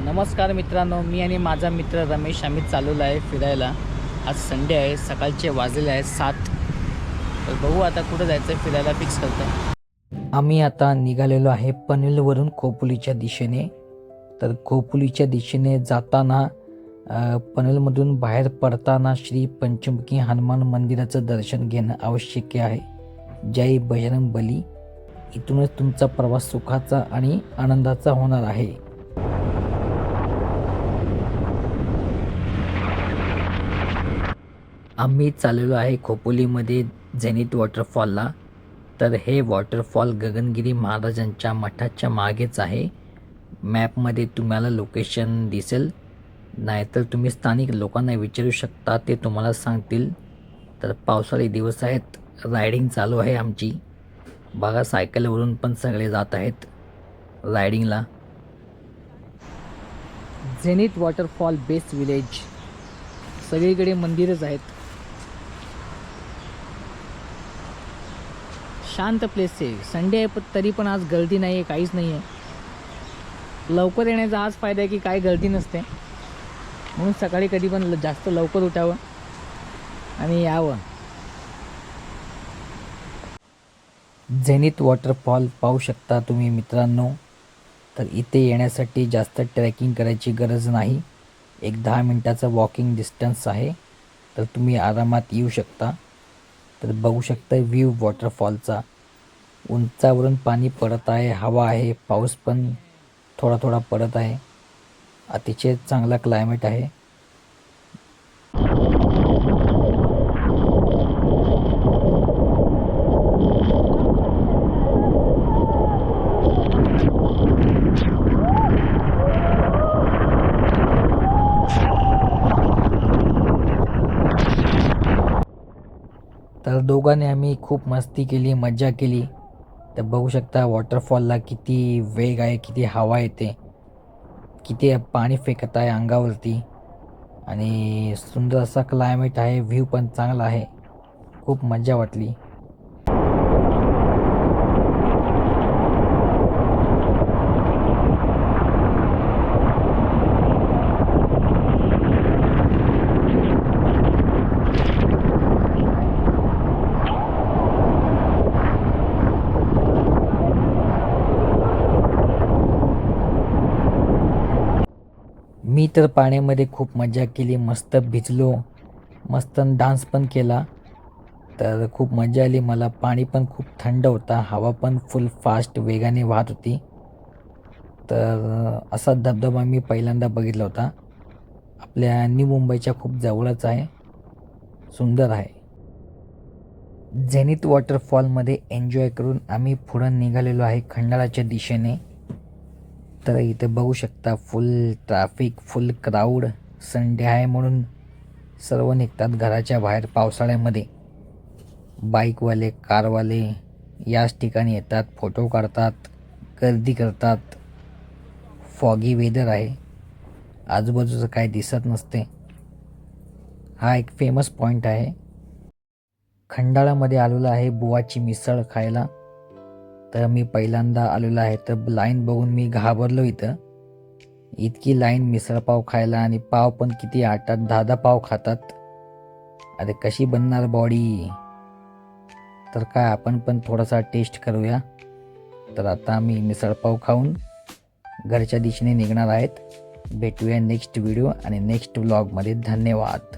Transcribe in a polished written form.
नमस्कार मित्रांनो, मी आणि माझा मित्र रमेश आम्ही चालवलो आहे फिरायला. आज संडे आहे, सकाळचे वाजलेले आहेत 7. तर बघू आता कुठं जायचं आहे, फिरायला फिक्स करतो आहे. आम्ही आता निघालेलो आहे पनवेलवरून खोपोलीच्या दिशेने. तर खोपोलीच्या दिशेने जाताना पनवेलमधून बाहेर पडताना श्री पंचमुखी हनुमान मंदिराचं दर्शन घेणं आवश्यक आहे. जय बजरंग बली. इथूनच तुमचा प्रवास सुखाचा आणि आनंदाचा होणार आहे. आम्ही चाललेलो आहे खोपोलीमध्ये झेनिथ वॉटरफॉलला. तर हे वॉटरफॉल गगनगिरी महाराजांच्या मठाच्या मागेच आहे. मॅपमध्ये तुम्हाला लोकेशन दिसेल, नाहीतर तुम्ही स्थानिक लोकांना विचारू शकता, ते तुम्हाला सांगतील. तर पावसाळी दिवस आहेत, रायडिंग चालू आहे आमची. बघा सायकलवरून पण सगळे जात आहेत रायडिंगला. Zenith waterfall base village. सगळीकडे मंदिरच आहेत. शांत प्लेस आहे. संडे आहे पण तरी पण आज गर्दी नाही आहे, काहीच नाही आहे. लवकर येण्याचा आज फायदा आहे की काही गर्दी नसते, म्हणून सकाळी कधी पण जास्त लवकर उठावं आणि यावं. झेनिथ वॉटरफॉल पाहू शकता तुम्ही मित्रांनो. तर इथे येण्यासाठी जास्त ट्रेकिंग करायची गरज नाही. एक 10 मिनटाचा वॉकिंग डिस्टन्स आहे. तर तुम्ही आरामात येऊ शकता. तर बघू शकता व्ह्यू वॉटरफॉलचा. उंचावरून पाणी पडत आहे, हवा आहे, पाऊस पण थोडा थोडा पडत आहे. अतिशय चांगला क्लायमेट आहे. तर दोघांनी आम्ही खूप मस्ती केली, मज्जा केली. तर बघू शकता वॉटरफॉलला किती वेग आहे, किती हवा येते, किती पाणी फेकत आहे अंगावरती. आणि सुंदर असा क्लायमेट आहे, व्ह्यू पण चांगला आहे. खूप मजा वाटली. मी तर पाण्यामध्ये खूप मजा केली, मस्त भिजलो, मस्त डान्स पण केला. तर खूप मजा आली मला. पाणी पण खूप थंड होता, हवा पण फुल फास्ट वेगाने वाहत होती. तर असा धबधबा मी पहिल्यांदा बघितला होता. आपल्या न्यू मुंबईच्या खूप जवळच आहे, सुंदर आहे. झेनिथ वॉटरफॉलमध्ये एन्जॉय करून आम्ही पुढं निघालेलो आहे खंडाळाच्या दिशेने. तर इथे बघू शकता फुल ट्रॅफिक, फुल क्राऊड. संडे आहे म्हणून सर्व निघतात घराच्या बाहेर पावसाळ्यामध्ये. बाईकवाले, कारवाले याच ठिकाणी येतात, फोटो काढतात, गर्दी करतात. फॉगी वेदर आहे, आजूबाजूचं काय दिसत नसते. हा एक फेमस पॉईंट आहे. खंडाळामध्ये आलेलो आहे बुवाची मिसळ खायला. तर मी पहिल्यांदा आलेलो आहे, तर लाईन बघून मी घाबरलो. इतकी लाईन मिसळपाव खायला, आणि पाव पण किती 8-8, 10-10 पाव खातात. अरे कशी बनणार बॉडी. तर काय आपण पण थोडासा टेस्ट करूया. तर आता आम्ही मिसळपाव खाऊन घरच्या दिशेने निघणार आहेत. भेटूया नेक्स्ट व्हिडिओ आणि नेक्स्ट व्लॉगमध्ये. धन्यवाद.